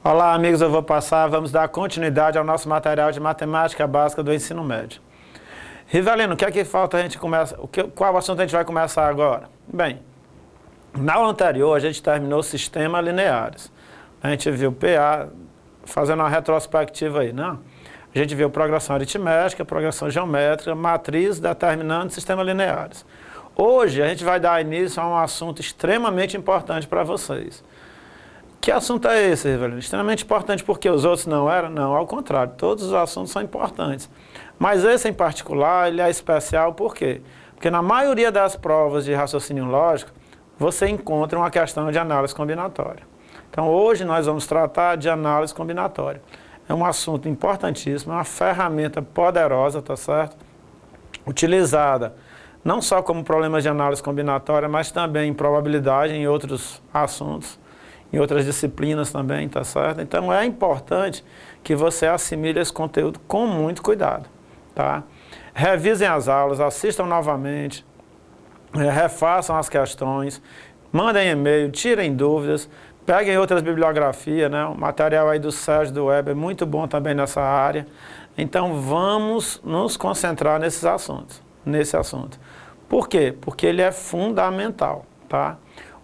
Olá, amigos, vamos dar continuidade ao nosso material de matemática básica do ensino médio. Rivelino, o que é que falta a gente começar? Qual assunto a gente vai começar agora? Bem, na aula anterior a gente terminou o sistema lineares. A gente viu PA, fazendo uma retrospectiva aí, não? A gente viu progressão aritmética, progressão geométrica, matriz, determinante, sistema lineares. Hoje a gente vai dar início a um assunto extremamente importante para vocês. Que assunto é esse, Rivelino? Extremamente importante porque os outros não eram? Não, ao contrário, todos os assuntos são importantes. Mas esse em particular, ele é especial por quê? Porque na maioria das provas de raciocínio lógico, você encontra uma questão de análise combinatória. Então hoje nós vamos tratar de análise combinatória. É um assunto importantíssimo, é uma ferramenta poderosa, tá certo? Utilizada não só como problemas de análise combinatória, mas também em probabilidade, em outros assuntos, em outras disciplinas também, tá certo? Então é importante que você assimile esse conteúdo com muito cuidado, tá? Revisem as aulas, assistam novamente, refaçam as questões, mandem e-mail, tirem dúvidas, peguem outras bibliografias, né? O material aí do Sérgio do Web é muito bom também nessa área. Então vamos nos concentrar nesse assunto. Por quê? Porque ele é fundamental, tá?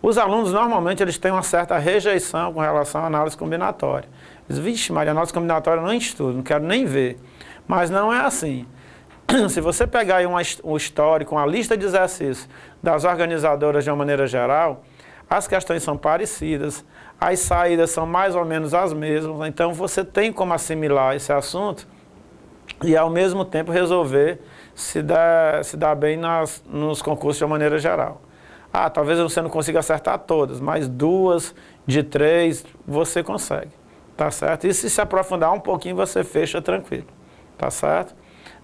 Os alunos, normalmente, eles têm uma certa rejeição com relação à análise combinatória. Eles dizem, vixe, Maria, análise combinatória eu não estudo, não quero nem ver. Mas não é assim. Se você pegar aí um histórico, uma lista de exercícios das organizadoras de uma maneira geral, as questões são parecidas, as saídas são mais ou menos as mesmas, então você tem como assimilar esse assunto e, ao mesmo tempo, resolver se dar bem nos concursos de uma maneira geral. Ah, talvez você não consiga acertar todas, mas 2 de 3 você consegue, tá certo? E se aprofundar um pouquinho, você fecha tranquilo, tá certo?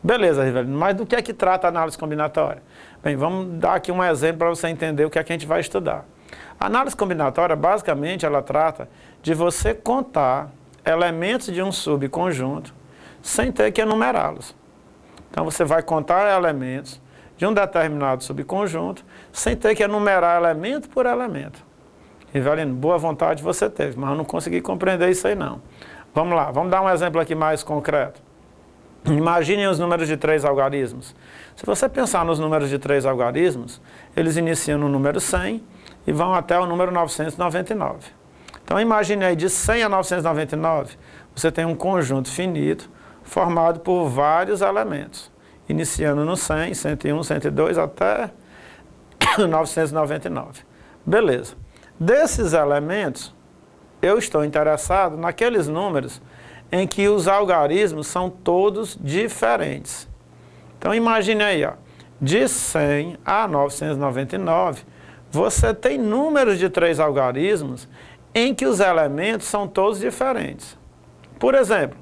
Beleza, Rivelino, mas do que é que trata a análise combinatória? Bem, vamos dar aqui um exemplo para você entender o que é que a gente vai estudar. A análise combinatória, basicamente, ela trata de você contar elementos de um subconjunto sem ter que enumerá-los. Então, você vai contar elementos de um determinado subconjunto, sem ter que enumerar elemento por elemento. Rivelino, boa vontade você teve, mas eu não consegui compreender isso aí não. Vamos lá, vamos dar um exemplo aqui mais concreto. Imaginem os números de 3 algarismos. Se você pensar nos números de 3 algarismos, eles iniciam no número 100 e vão até o número 999. Então imagine aí de 100 a 999, você tem um conjunto finito formado por vários elementos, iniciando no 100, 101, 102 até 999. Beleza. Desses elementos, eu estou interessado naqueles números em que os algarismos são todos diferentes. Então imagine aí, ó, de 100 a 999, você tem números de 3 algarismos em que os elementos são todos diferentes. Por exemplo,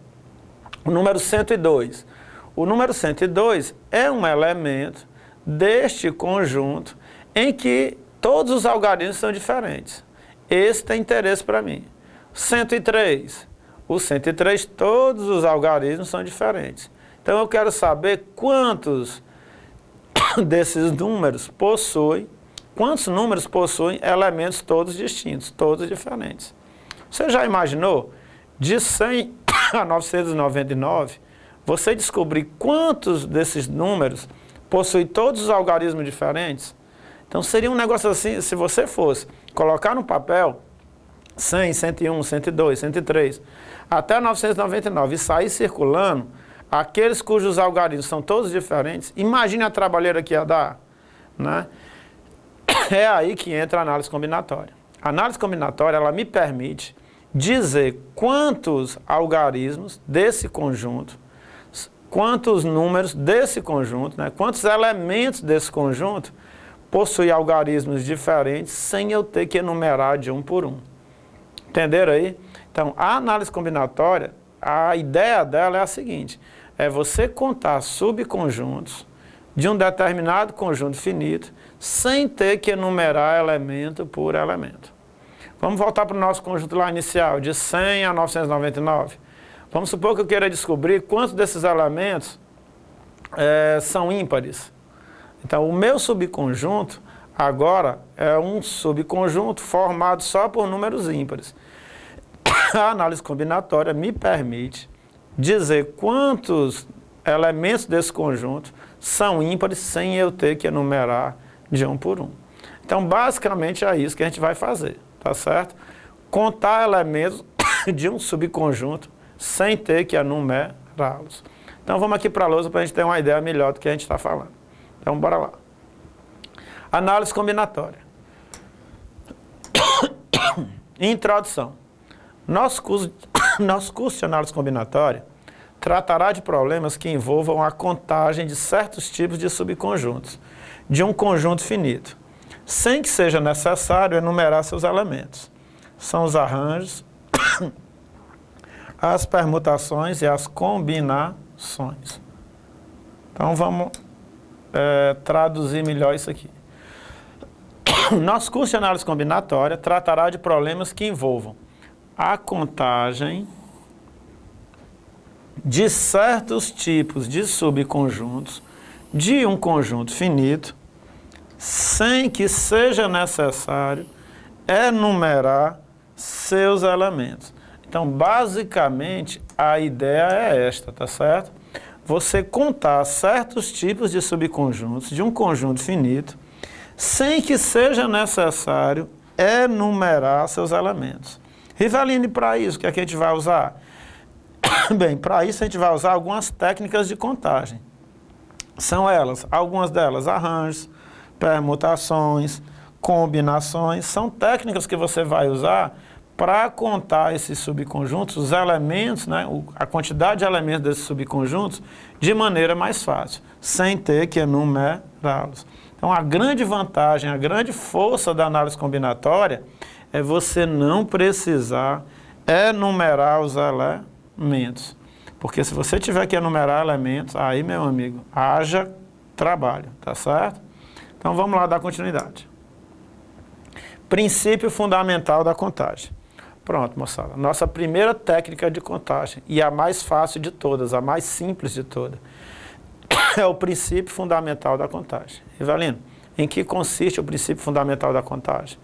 o número 102. O número 102 é um elemento deste conjunto em que todos os algarismos são diferentes. Esse tem interesse para mim. 103. O 103, todos os algarismos são diferentes. Então eu quero saber quantos desses números quantos números possuem elementos todos distintos, todos diferentes. Você já imaginou? De 100 a 999, você descobrir quantos desses números possuem todos os algarismos diferentes? Então seria um negócio assim, se você fosse colocar no papel 100, 101, 102, 103, até 999 e sair circulando aqueles cujos algarismos são todos diferentes, imagine a trabalheira que ia dar, né? É aí que entra a análise combinatória. A análise combinatória, ela me permite dizer quantos algarismos desse conjunto, quantos números desse conjunto, né, quantos elementos desse conjunto possuem algarismos diferentes sem eu ter que enumerar de um por um. Entenderam aí? Então, a análise combinatória, a ideia dela é a seguinte, é você contar subconjuntos de um determinado conjunto finito sem ter que enumerar elemento por elemento. Vamos voltar para o nosso conjunto lá inicial, de 100 a 999. Vamos supor que eu queira descobrir quantos desses elementos são ímpares. Então, o meu subconjunto agora é um subconjunto formado só por números ímpares. A análise combinatória me permite dizer quantos elementos desse conjunto são ímpares sem eu ter que enumerar de um por um. Então, basicamente, é isso que a gente vai fazer, tá certo? Contar elementos de um subconjunto sem ter que enumerá-los. Então, vamos aqui para a lousa para a gente ter uma ideia melhor do que a gente está falando. Então, bora lá. Análise combinatória. Introdução. Nosso curso de análise combinatória tratará de problemas que envolvam a contagem de certos tipos de subconjuntos de um conjunto finito, sem que seja necessário enumerar seus elementos. São os arranjos, as permutações e as combinações. Então vamos traduzir melhor isso aqui. Nosso curso de análise combinatória tratará de problemas que envolvam a contagem de certos tipos de subconjuntos de um conjunto finito, sem que seja necessário enumerar seus elementos. Então, basicamente, a ideia é esta, tá certo? Você contar certos tipos de subconjuntos de um conjunto finito, sem que seja necessário enumerar seus elementos. Riveline, para isso, o que é que a gente vai usar? Bem, para isso a gente vai usar algumas técnicas de contagem. São elas, algumas delas, arranjos, permutações, combinações. São técnicas que você vai usar para contar esses subconjuntos, os elementos, né, a quantidade de elementos desses subconjuntos, de maneira mais fácil, sem ter que enumerá-los. Então, a grande vantagem, a grande força da análise combinatória é você não precisar enumerar os elementos. Porque se você tiver que enumerar elementos, aí, meu amigo, haja trabalho, tá certo? Então, vamos lá dar continuidade. Princípio fundamental da contagem. Pronto, moçada. Nossa primeira técnica de contagem, e a mais fácil de todas, a mais simples de todas, é o princípio fundamental da contagem. Rivelino, em que consiste o princípio fundamental da contagem?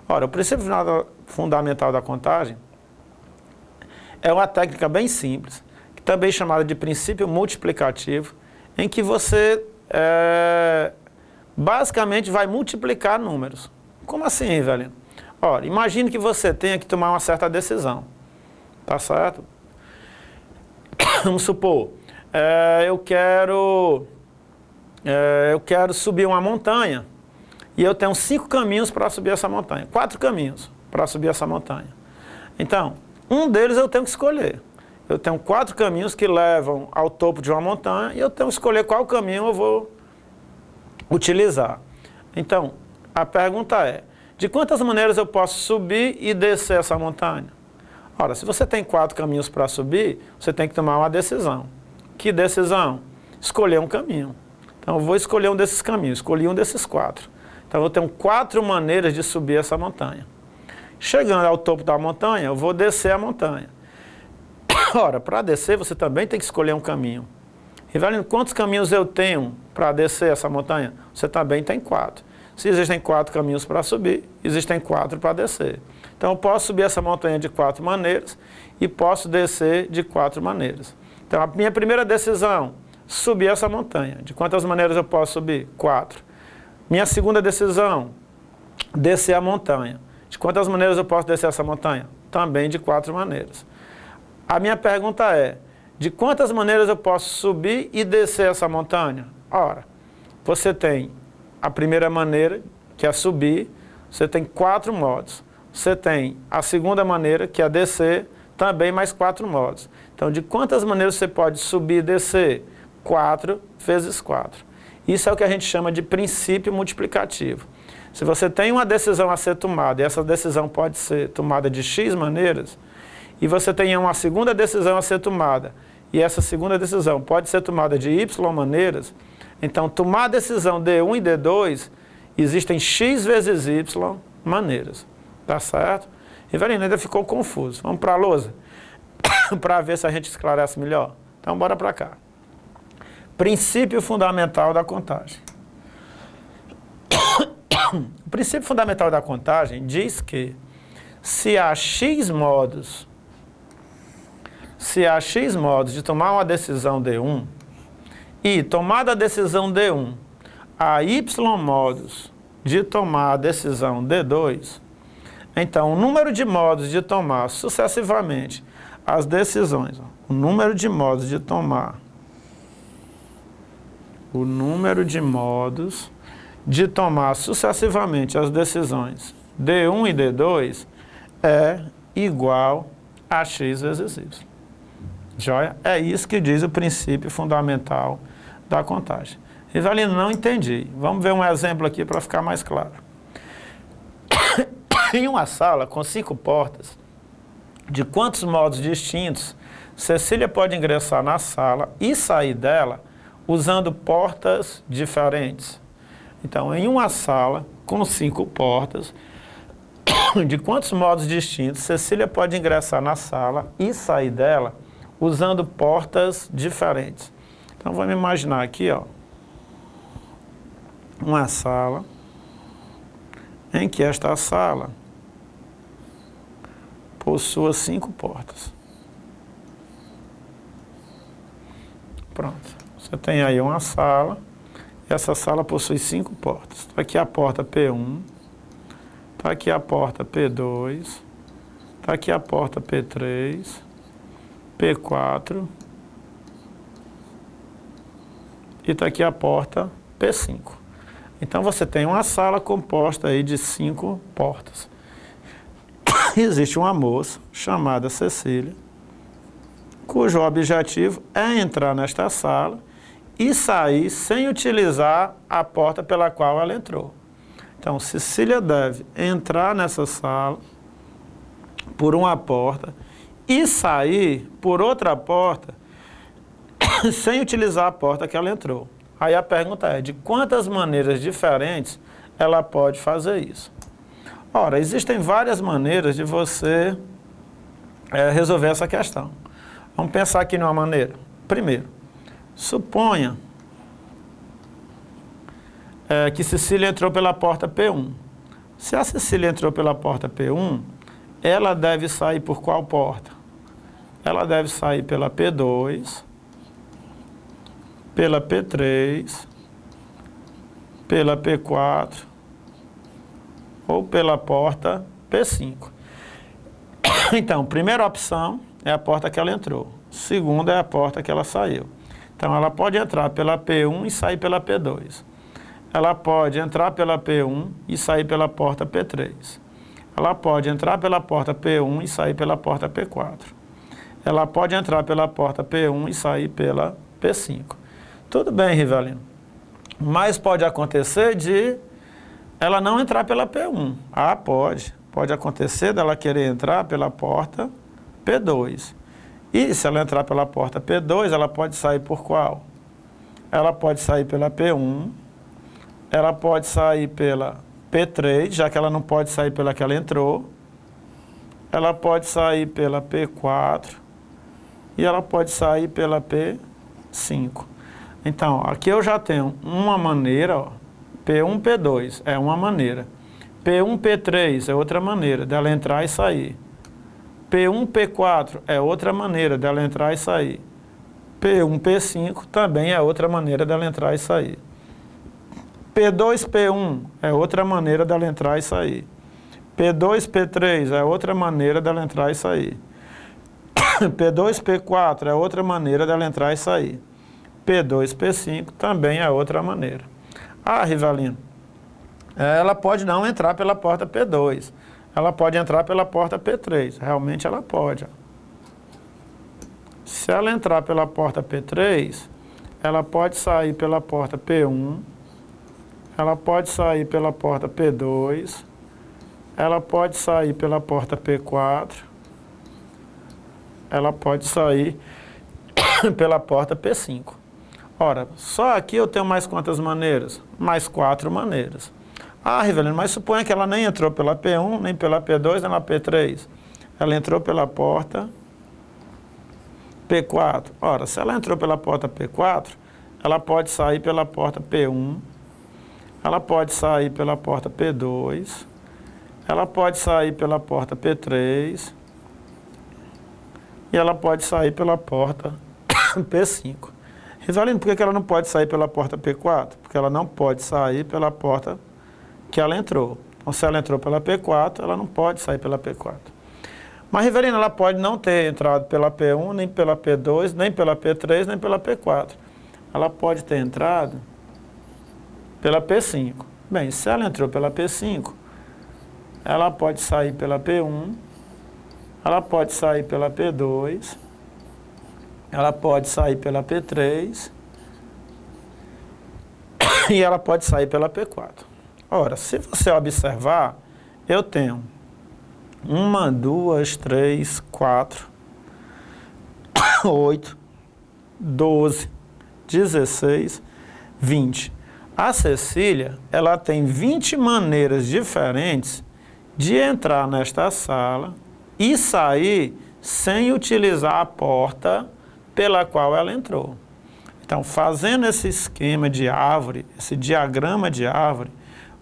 Ora, o princípio fundamental da contagem é uma técnica bem simples, que também é chamada de princípio multiplicativo, em que você basicamente vai multiplicar números. Como assim, Rivelino? Ora, imagine que você tenha que tomar uma certa decisão, tá certo? Vamos supor, eu quero subir uma montanha e eu tenho 5 caminhos para subir essa montanha, 4 caminhos para subir essa montanha. Então, um deles eu tenho que escolher. Eu tenho 4 caminhos que levam ao topo de uma montanha e eu tenho que escolher qual caminho eu vou utilizar. Então, a pergunta é, de quantas maneiras eu posso subir e descer essa montanha? Ora, se você tem 4 caminhos para subir, você tem que tomar uma decisão. Que decisão? Escolher um caminho. Então, eu vou escolher um desses caminhos, escolhi um desses 4. Então, eu tenho 4 maneiras de subir essa montanha. Chegando ao topo da montanha, eu vou descer a montanha. Ora, para descer, você também tem que escolher um caminho. Rivelino, quantos caminhos eu tenho para descer essa montanha? Você também tem 4. Se existem 4 caminhos para subir, existem 4 para descer. Então, eu posso subir essa montanha de 4 maneiras e posso descer de 4 maneiras. Então, a minha primeira decisão, subir essa montanha. De quantas maneiras eu posso subir? 4. Minha segunda decisão, descer a montanha. De quantas maneiras eu posso descer essa montanha? Também de 4 maneiras. A minha pergunta é, de quantas maneiras eu posso subir e descer essa montanha? Ora, você tem a primeira maneira, que é subir, você tem 4 modos. Você tem a segunda maneira, que é descer, também mais 4 modos. Então, de quantas maneiras você pode subir e descer? 4 vezes 4. Isso é o que a gente chama de princípio multiplicativo. Se você tem uma decisão a ser tomada, e essa decisão pode ser tomada de X maneiras, e você tem uma segunda decisão a ser tomada, e essa segunda decisão pode ser tomada de Y maneiras, então, tomar a decisão D1 e D2, existem X vezes Y maneiras. Tá certo? Rivelino, ainda ficou confuso. Vamos para a lousa? Para ver se a gente esclarece melhor. Então, bora para cá. Princípio fundamental da contagem. O princípio fundamental da contagem diz que se há X modos se há X modos de tomar uma decisão D1 e, tomada a decisão D1, há Y modos de tomar a decisão D2, então o número de modos de tomar sucessivamente as decisões, o número de modos de tomar sucessivamente as decisões D1 e D2 é igual a X vezes Y. Joia? É isso que diz o princípio fundamental da contagem. Rivelino, não entendi. Vamos ver um exemplo aqui para ficar mais claro. Em uma sala com 5 portas, de quantos modos distintos Cecília pode ingressar na sala e sair dela usando portas diferentes? Então, em uma sala com 5 portas, de quantos modos distintos Cecília pode ingressar na sala e sair dela usando portas diferentes? Então, vamos imaginar aqui, ó, uma sala em que esta sala possua 5 portas. Pronto. Você tem aí uma sala, e essa sala possui 5 portas. Está aqui a porta P1, está aqui a porta P2, está aqui a porta P3, P4, e está aqui a porta P5. Então você tem uma sala composta aí de 5 portas. Existe uma moça chamada Cecília, cujo objetivo é entrar nesta sala e sair sem utilizar a porta pela qual ela entrou. Então, Cecília deve entrar nessa sala por uma porta e sair por outra porta sem utilizar a porta que ela entrou. Aí a pergunta é, de quantas maneiras diferentes ela pode fazer isso? Ora, existem várias maneiras de você resolver essa questão. Vamos pensar aqui numa maneira. Primeiro, suponha que Cecília entrou pela porta P1. Se a Cecília entrou pela porta P1, ela deve sair por qual porta? Ela deve sair pela P2, pela P3, pela P4 ou pela porta P5. Então, primeira opção é a porta que ela entrou. Segunda é a porta que ela saiu. Então, ela pode entrar pela P1 e sair pela P2. Ela pode entrar pela P1 e sair pela porta P3. Ela pode entrar pela porta P1 e sair pela porta P4. Ela pode entrar pela porta P1 e sair pela P5. Tudo bem, Rivelino. Mas pode acontecer de ela não entrar pela P1. Ah, pode. Pode acontecer dela querer entrar pela porta P2. E se ela entrar pela porta P2, ela pode sair por qual? Ela pode sair pela P1, ela pode sair pela P3, já que ela não pode sair pela que ela entrou. Ela pode sair pela P4 e ela pode sair pela P5. Então, aqui eu já tenho uma maneira, ó, P1, P2 é uma maneira. P1, P3 é outra maneira dela entrar e sair. P1, P4 é outra maneira dela entrar e sair. P1, P5 também é outra maneira dela entrar e sair. P2, P1 é outra maneira dela entrar e sair. P2, P3 é outra maneira dela entrar e sair. P2, P4 é outra maneira dela entrar e sair. P2, P5 também é outra maneira. Ah, Rivelino, ela pode não entrar pela porta P2. Ela pode entrar pela porta P3. Realmente ela pode. Se ela entrar pela porta P3, ela pode sair pela porta P1, ela pode sair pela porta P2, ela pode sair pela porta P4, ela pode sair pela porta P5. Ora, só aqui eu tenho mais quantas maneiras? Mais 4 maneiras. Ah, Rivelino, mas suponha que ela nem entrou pela P1, nem pela P2, nem pela P3. Ela entrou pela porta P4. Ora, se ela entrou pela porta P4, ela pode sair pela porta P1, ela pode sair pela porta P2, ela pode sair pela porta P3 e ela pode sair pela porta P5. Rivelino, por que ela não pode sair pela porta P4? Porque ela não pode sair pela porta que ela entrou. Então, se ela entrou pela P4, ela não pode sair pela P4. Mas, Rivelino, ela pode não ter entrado pela P1, nem pela P2, nem pela P3, nem pela P4. Ela pode ter entrado pela P5. Bem, se ela entrou pela P5, ela pode sair pela P1, ela pode sair pela P2, ela pode sair pela P3 e ela pode sair pela P4. Ora, se você observar, eu tenho 1, 2, 3, 4, 8, 12, 16, 20. A Cecília, ela tem 20 maneiras diferentes de entrar nesta sala e sair sem utilizar a porta pela qual ela entrou. Então, fazendo esse esquema de árvore, esse diagrama de árvore,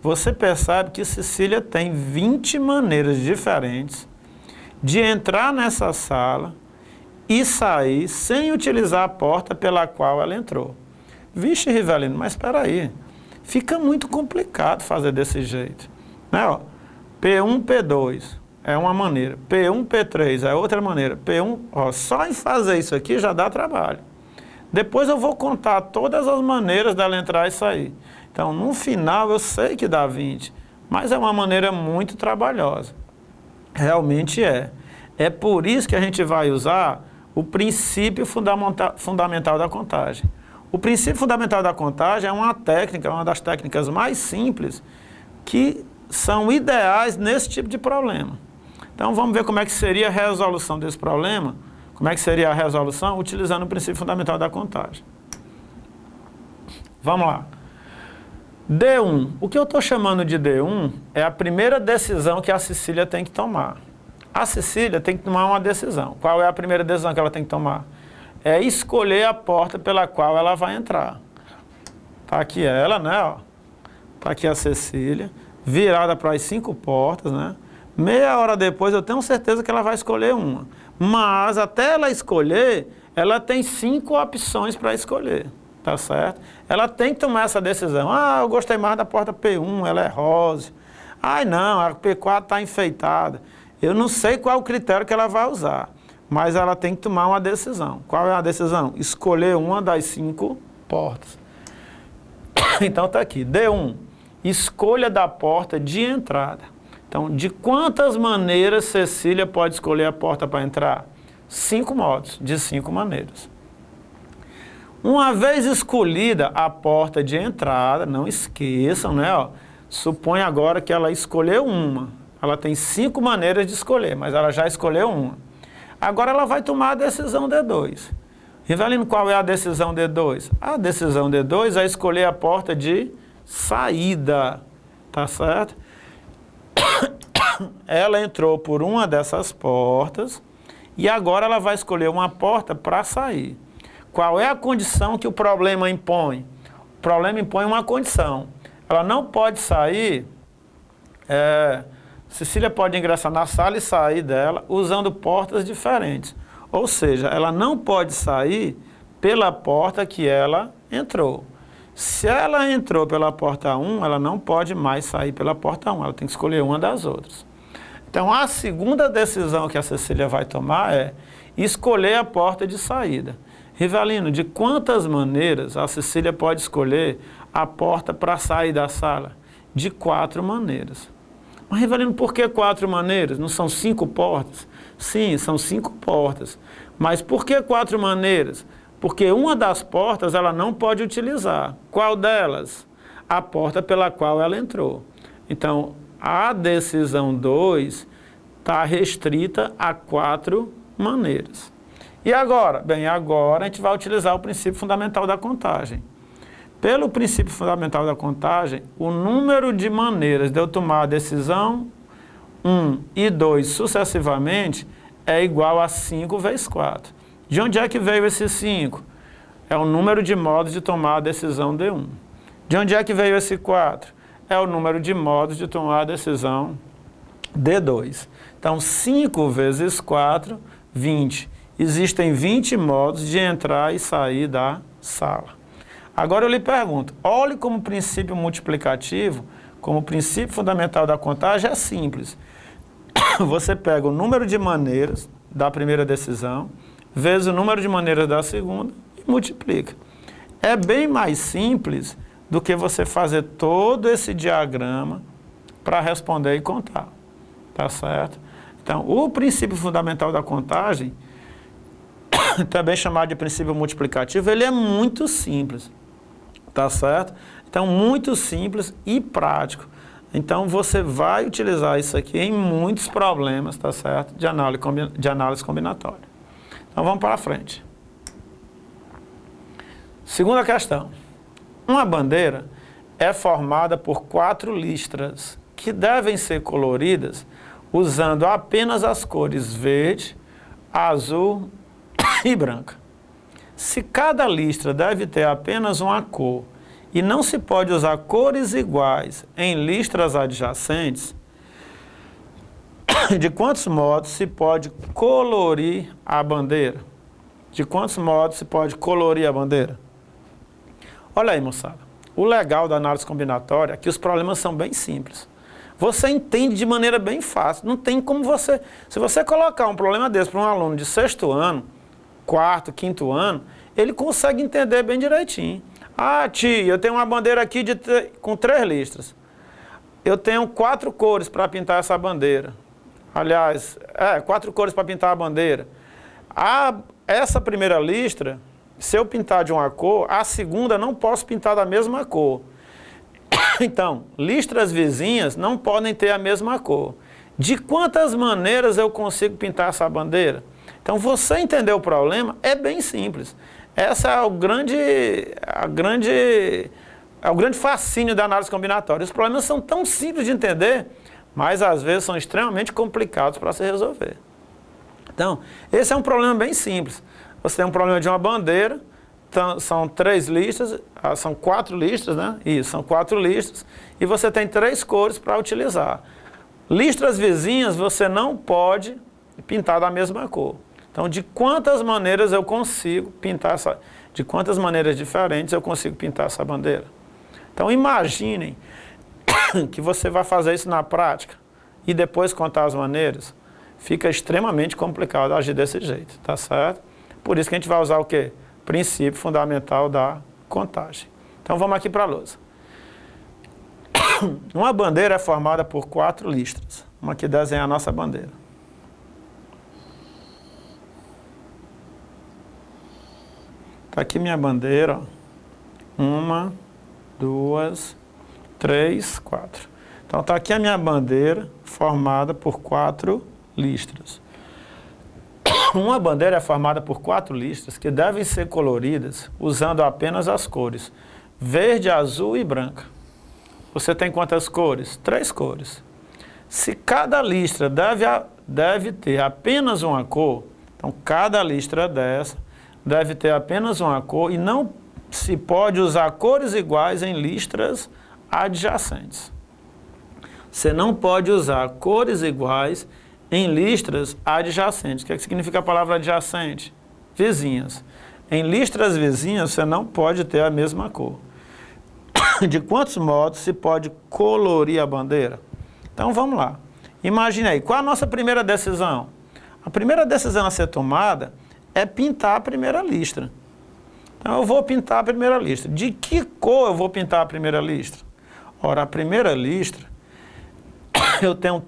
você percebe que Cecília tem 20 maneiras diferentes de entrar nessa sala e sair sem utilizar a porta pela qual ela entrou. Vixe, Rivelino, mas espera aí, fica muito complicado fazer desse jeito. Né? Ó, P1, P2 é uma maneira, P1, P3 é outra maneira, P1, ó, só em fazer isso aqui já dá trabalho. Depois eu vou contar todas as maneiras dela entrar e sair. Então, no final, eu sei que dá 20, mas é uma maneira muito trabalhosa. Realmente é. É por isso que a gente vai usar o princípio fundamental da contagem. O princípio fundamental da contagem é uma técnica, uma das técnicas mais simples, que são ideais nesse tipo de problema. Então, vamos ver como é que seria a resolução desse problema. Como é que seria a resolução? Utilizando o princípio fundamental da contagem. Vamos lá. D1. O que eu estou chamando de D1 é a primeira decisão que a Cecília tem que tomar. A Cecília tem que tomar uma decisão. Qual é a primeira decisão que ela tem que tomar? É escolher a porta pela qual ela vai entrar. Está aqui ela, né? Está aqui a Cecília, virada para as 5 portas, né? Meia hora depois eu tenho certeza que ela vai escolher uma. Mas até ela escolher, ela tem 5 opções para escolher. Tá certo? Ela tem que tomar essa decisão. Ah, eu gostei mais da porta P1, ela é rosa. Ai, não, a P4 está enfeitada. Eu não sei qual o critério que ela vai usar, mas ela tem que tomar uma decisão. Qual é a decisão? Escolher uma das 5 portas. Então está aqui, D1, escolha da porta de entrada. Então, de quantas maneiras Cecília pode escolher a porta para entrar? 5 modos, de 5 maneiras. Uma vez escolhida a porta de entrada, não esqueçam, né? Ó, suponha agora que ela escolheu uma. Ela tem 5 maneiras de escolher, mas ela já escolheu uma. Agora ela vai tomar a decisão D2. Rivelino, qual é a decisão D2? A decisão D2 é escolher a porta de saída, tá certo? Ela entrou por uma dessas portas e agora ela vai escolher uma porta para sair. Qual é a condição que o problema impõe? O problema impõe uma condição. Ela não pode sair, Cecília pode ingressar na sala e sair dela usando portas diferentes. Ou seja, ela não pode sair pela porta que ela entrou. Se ela entrou pela porta 1, ela não pode mais sair pela porta 1, ela tem que escolher uma das outras. Então, a segunda decisão que a Cecília vai tomar é escolher a porta de saída. Rivelino, de quantas maneiras a Cecília pode escolher a porta para sair da sala? De 4 maneiras. Mas, Rivelino, por que 4 maneiras? Não são 5 portas? Sim, são 5 portas. Mas por que 4 maneiras? Porque uma das portas ela não pode utilizar. Qual delas? A porta pela qual ela entrou. Então, a decisão 2 está restrita a 4 maneiras. E agora? Bem, agora a gente vai utilizar o princípio fundamental da contagem. Pelo princípio fundamental da contagem, o número de maneiras de eu tomar a decisão 1 e 2 sucessivamente é igual a 5 vezes 4. De onde é que veio esse 5? É o número de modos de tomar a decisão D1. De onde é que veio esse 4? É o número de modos de tomar a decisão D2. Então, 5 vezes 4, 20. existem 20 modos de entrar e sair da sala. Agora eu lhe pergunto, olhe como princípio multiplicativo, como princípio fundamental da contagem é simples. Você pega o número de maneiras da primeira decisão, vezes o número de maneiras da segunda e multiplica. É bem mais simples do que você fazer todo esse diagrama para responder e contar. Tá certo? Então, o princípio fundamental da contagem, também chamado de princípio multiplicativo, ele é muito simples. Tá certo? Então, muito simples e prático. Então, você vai utilizar isso aqui em muitos problemas, tá certo? De análise combinatória. Então, vamos para frente. Segunda questão. Uma bandeira é formada por 4 listras que devem ser coloridas usando apenas as cores verde, azul e branca. Se cada listra deve ter apenas uma cor e não se pode usar cores iguais em listras adjacentes, de quantos modos se pode colorir a bandeira? De quantos modos se pode colorir a bandeira? Olha aí, moçada. O legal da análise combinatória é que os problemas são bem simples. Você entende de maneira bem fácil. Não tem como você... Se você colocar um problema desse para um aluno de 6º ano, 4º, 5º ano, ele consegue entender bem direitinho. Ah, tia, eu tenho uma bandeira aqui com 3 listras. Eu tenho 4 cores para pintar essa bandeira. Aliás, 4 cores para pintar a bandeira. Essa primeira listra, se eu pintar de uma cor, a segunda não posso pintar da mesma cor. Então, listras vizinhas não podem ter a mesma cor. De quantas maneiras eu consigo pintar essa bandeira? Então, você entender o problema é bem simples. Essa é o grande fascínio da análise combinatória. Os problemas são tão simples de entender, mas às vezes são extremamente complicados para se resolver. Então, esse é um problema bem simples. Você tem um problema de uma bandeira, são 3 listras, são 4 listras, né? Isso, são 4 listras, e você tem 3 cores para utilizar. Listras vizinhas você não pode pintar da mesma cor. Então, de quantas maneiras eu consigo pintar de quantas maneiras diferentes eu consigo pintar essa bandeira? Então, imaginem que você vai fazer isso na prática e depois contar as maneiras. Fica extremamente complicado agir desse jeito, tá certo? Por isso que a gente vai usar o quê? Princípio fundamental da contagem. Então, vamos aqui para a lousa. Uma bandeira é formada por 4 listras. Vamos aqui desenhar a nossa bandeira. Está aqui minha bandeira, ó. 1, 2, 3, 4. Então, está aqui a minha bandeira formada por 4 listras. Uma bandeira é formada por 4 listras que devem ser coloridas usando apenas as cores verde, azul e branca. Você tem quantas cores? 3 cores. Se cada listra deve ter apenas uma cor, então cada listra dessa deve ter apenas uma cor e não se pode usar cores iguais em listras adjacentes. Você não pode usar cores iguais em listras adjacentes. O que significa a palavra adjacente? Vizinhas. Em listras vizinhas, você não pode ter a mesma cor. De quantos modos se pode colorir a bandeira? Então, vamos lá. Imagine aí, qual a nossa primeira decisão? A primeira decisão a ser tomada é pintar a primeira listra. Então, eu vou pintar a primeira listra. De que cor eu vou pintar a primeira listra? Ora, a primeira listra, eu tenho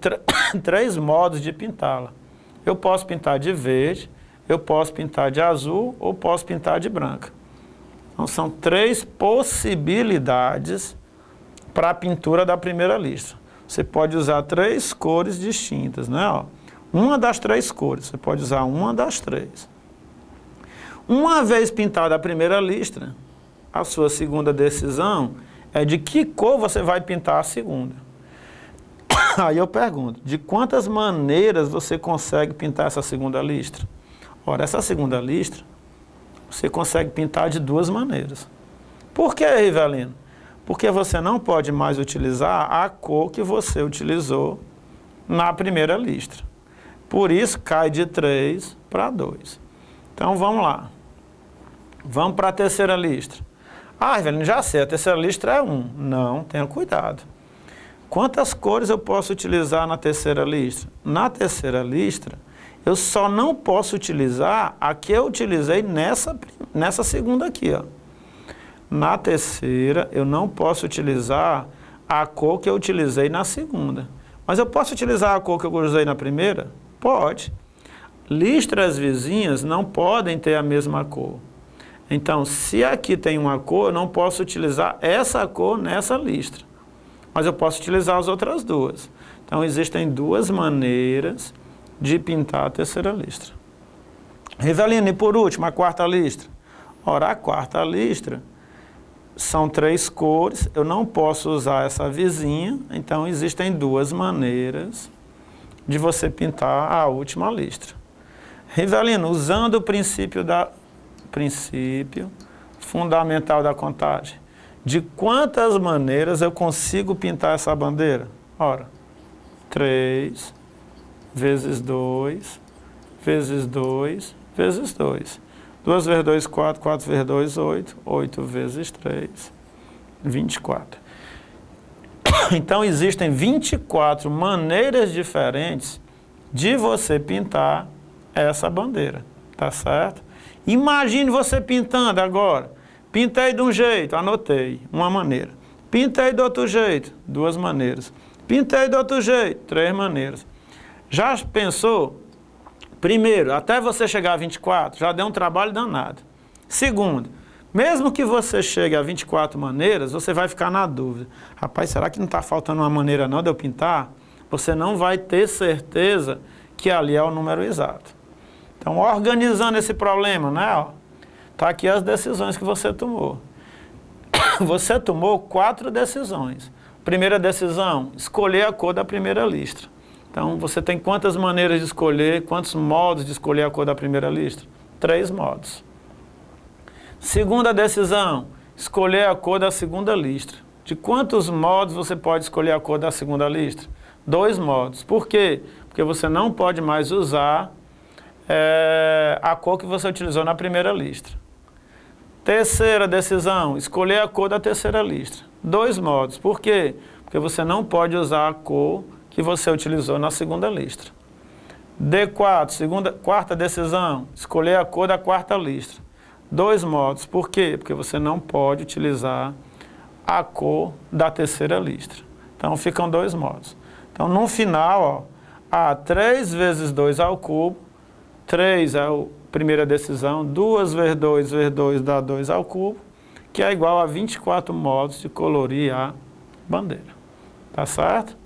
3 modos de pintá-la. Eu posso pintar de verde, eu posso pintar de azul ou posso pintar de branca. Então, são 3 possibilidades para a pintura da primeira listra. Você pode usar 3 cores distintas, né? Ó, uma das 3 cores, você pode usar uma das 3. Uma vez pintada a primeira listra, a sua segunda decisão é de que cor você vai pintar a segunda. Aí eu pergunto, de quantas maneiras você consegue pintar essa segunda listra? Ora, essa segunda listra, você consegue pintar de 2 maneiras. Por que, Rivelino? Porque você não pode mais utilizar a cor que você utilizou na primeira listra. Por isso, cai de 3 para 2. Então, vamos lá. Vamos para a terceira listra. Ah, Rivelino, já sei, a terceira listra é 1. Não, tenha cuidado. Quantas cores eu posso utilizar na terceira listra? Na terceira listra, eu só não posso utilizar a que eu utilizei nessa segunda aqui, ó. Na terceira, eu não posso utilizar a cor que eu utilizei na segunda. Mas eu posso utilizar a cor que eu usei na primeira? Pode. Listras vizinhas não podem ter a mesma cor. Então, se aqui tem uma cor, eu não posso utilizar essa cor nessa listra. Mas eu posso utilizar as outras duas. Então, existem duas maneiras de pintar a terceira listra. Rivelino, e por último, a quarta listra? Ora, a quarta listra são 3 cores, eu não posso usar essa vizinha, então existem duas maneiras de você pintar a última listra. Rivelino, usando o princípio fundamental da contagem, de quantas maneiras eu consigo pintar essa bandeira? Ora, 3 vezes 2, vezes 2, vezes 2. 2 vezes 2, 4, 4 vezes 2, 8, 8 vezes 3, 24. Então, existem 24 maneiras diferentes de você pintar essa bandeira, tá certo? Imagine você pintando agora. Pintei de um jeito, anotei, uma maneira. Pintei do outro jeito, 2 maneiras. Pintei do outro jeito, 3 maneiras. Já pensou? Primeiro, até você chegar a 24, já deu um trabalho danado. Segundo, mesmo que você chegue a 24 maneiras, você vai ficar na dúvida. Rapaz, será que não está faltando uma maneira não de eu pintar? Você não vai ter certeza que ali é o número exato. Então, organizando esse problema, né? Está aqui as decisões que você tomou. Você tomou 4 decisões. Primeira decisão, escolher a cor da primeira listra. Então, você tem quantas maneiras de escolher, quantos modos de escolher a cor da primeira listra? 3 modos. Segunda decisão, escolher a cor da segunda listra. De quantos modos você pode escolher a cor da segunda listra? 2 modos. Por quê? Porque você não pode mais usar a cor que você utilizou na primeira listra. Terceira decisão, escolher a cor da terceira listra. 2 modos. Por quê? Porque você não pode usar a cor que você utilizou na segunda listra. D4, quarta decisão, escolher a cor da quarta listra. 2 modos. Por quê? Porque você não pode utilizar a cor da terceira listra. Então, ficam 2 modos. Então, no final, ó, 3 vezes 2 ao cubo, 3 é a primeira decisão, 2 vezes 2 vezes 2 dá 2 ao cubo, que é igual a 24 modos de colorir a bandeira. Tá certo?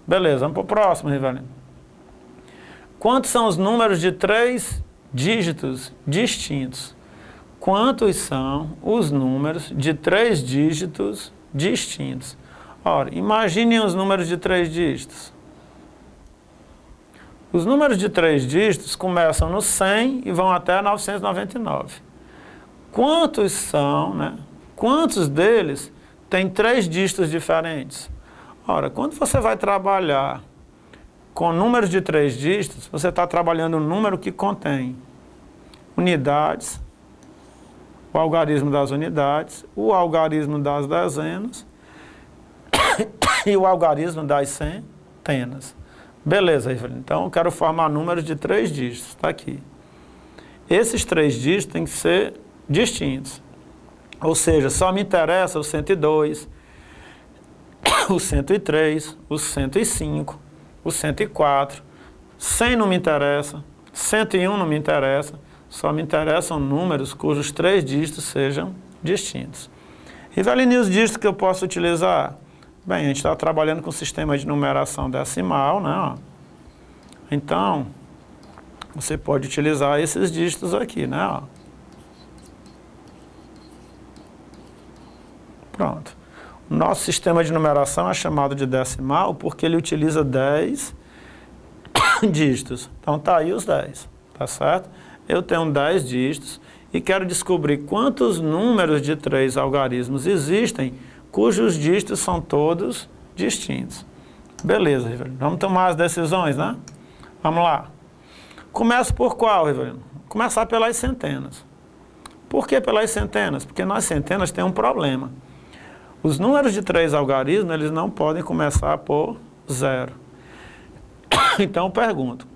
Beleza, vamos para o próximo, Rivelino. Quantos são os números de 3 dígitos distintos? Quantos são os números de 3 dígitos distintos? Ora, imaginem os números de 3 dígitos. Os números de 3 dígitos começam no 100 e vão até 999. Quantos são, né? Quantos deles têm 3 dígitos diferentes? Ora, quando você vai trabalhar com números de 3 dígitos, você está trabalhando um número que contém unidades, o algarismo das unidades, o algarismo das dezenas e o algarismo das centenas. Beleza, Rivelino. Então, eu quero formar números de 3 dígitos. Está aqui. Esses 3 dígitos têm que ser distintos. Ou seja, só me interessa o 102, o 103, o 105, o 104. 100 não me interessa, 101 não me interessa. Só me interessam números cujos 3 dígitos sejam distintos. Rivelino, e os dígitos que eu posso utilizar? Bem, a gente está trabalhando com sistema de numeração decimal, né? Então, você pode utilizar esses dígitos aqui, né? Pronto. O nosso sistema de numeração é chamado de decimal porque ele utiliza 10 dígitos. Então, tá aí os 10, tá certo? Eu tenho 10 dígitos e quero descobrir quantos números de 3 algarismos existem cujos dígitos são todos distintos. Beleza, Rivelino. Vamos tomar as decisões, né? Vamos lá. Começo por qual, Rivelino? Começar pelas centenas. Por que pelas centenas? Porque nas centenas tem um problema. Os números de 3 algarismos, eles não podem começar por 0. Então eu pergunto,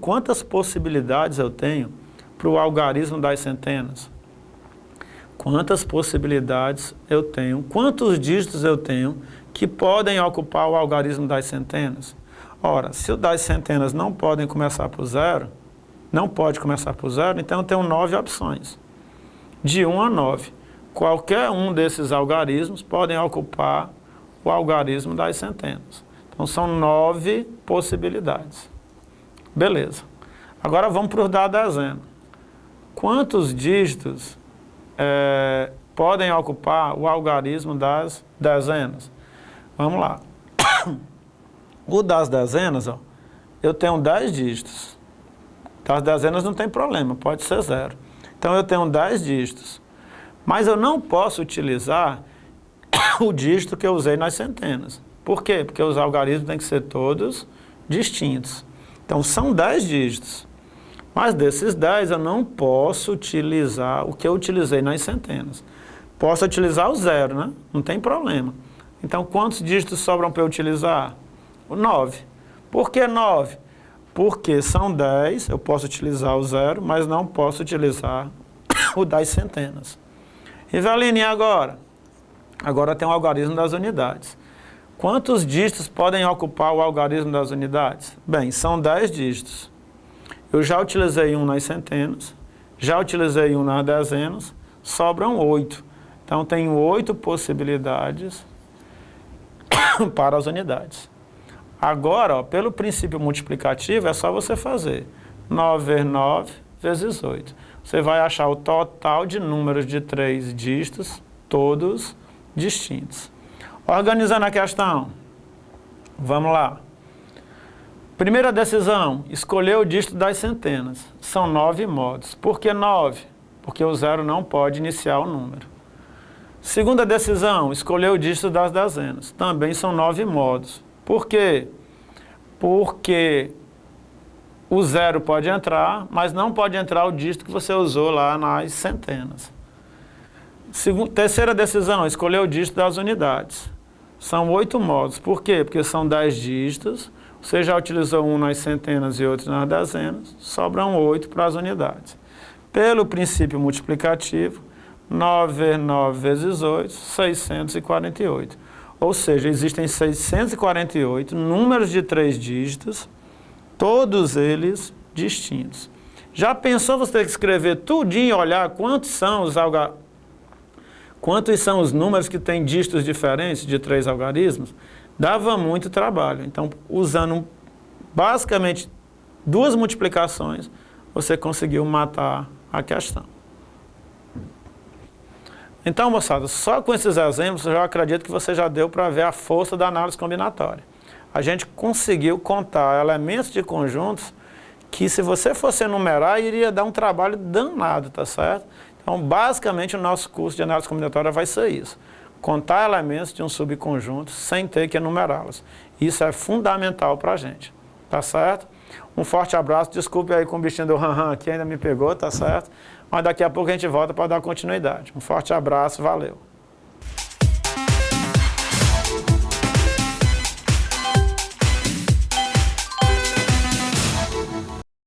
quantas possibilidades eu tenho para o algarismo das centenas? Quantas possibilidades eu tenho? Quantos dígitos eu tenho que podem ocupar o algarismo das centenas? Ora, se o das centenas não podem começar por 0, não pode começar por 0, então eu tenho 9 opções. De 1 a 9. Qualquer um desses algarismos podem ocupar o algarismo das centenas. Então são 9 possibilidades. Beleza. Agora vamos para os da dezena. Quantos dígitos podem ocupar o algarismo das dezenas? Vamos lá. O das dezenas, ó, eu tenho 10 dígitos. Das dezenas não tem problema, pode ser 0. Então eu tenho 10 dígitos. Mas eu não posso utilizar o dígito que eu usei nas centenas. Por quê? Porque os algarismos têm que ser todos distintos. Então são 10 dígitos. Mas desses 10 eu não posso utilizar o que eu utilizei nas centenas. Posso utilizar o 0, né? Não tem problema. Então quantos dígitos sobram para eu utilizar? O 9. Por que 9? Porque são 10, eu posso utilizar o 0, mas não posso utilizar o das centenas. Rivelino, e agora? Agora tem o algarismo das unidades. Quantos dígitos podem ocupar o algarismo das unidades? Bem, são 10 dígitos. Eu já utilizei um nas centenas, já utilizei um nas dezenas, sobram 8. Então, tenho 8 possibilidades para as unidades. Agora, ó, pelo princípio multiplicativo, é só você fazer 9 vezes 9 vezes 8. Você vai achar o total de números de 3 dígitos, todos distintos. Organizando a questão, vamos lá. Primeira decisão, escolher o dígito das centenas. São 9 modos. Por que 9? Porque o 0 não pode iniciar o número. Segunda decisão, escolher o dígito das dezenas. Também são 9 modos. Por quê? Porque o 0 pode entrar, mas não pode entrar o dígito que você usou lá nas centenas. Terceira decisão, escolher o dígito das unidades. São 8 modos. Por quê? Porque são 10 dígitos. Você já utilizou um nas centenas e outro nas dezenas. Sobram 8 para as unidades. Pelo princípio multiplicativo, 9 vezes 9 vezes 8, 648. Ou seja, existem 648 números de 3 dígitos, todos eles distintos. Já pensou você ter que escrever tudinho e olhar quantos são os números que têm dígitos diferentes de 3 algarismos? Dava muito trabalho. Então, usando basicamente 2 multiplicações, você conseguiu matar a questão. Então, moçada, só com esses exemplos, eu já acredito que você já deu para ver a força da análise combinatória. A gente conseguiu contar elementos de conjuntos que, se você fosse enumerar, iria dar um trabalho danado, tá certo? Então, basicamente, o nosso curso de análise combinatória vai ser isso. Contar elementos de um subconjunto sem ter que enumerá-los. Isso é fundamental para a gente, tá certo? Um forte abraço, desculpe aí com o bichinho do ran aqui, ainda me pegou, tá certo? Mas daqui a pouco a gente volta para dar continuidade. Um forte abraço, valeu!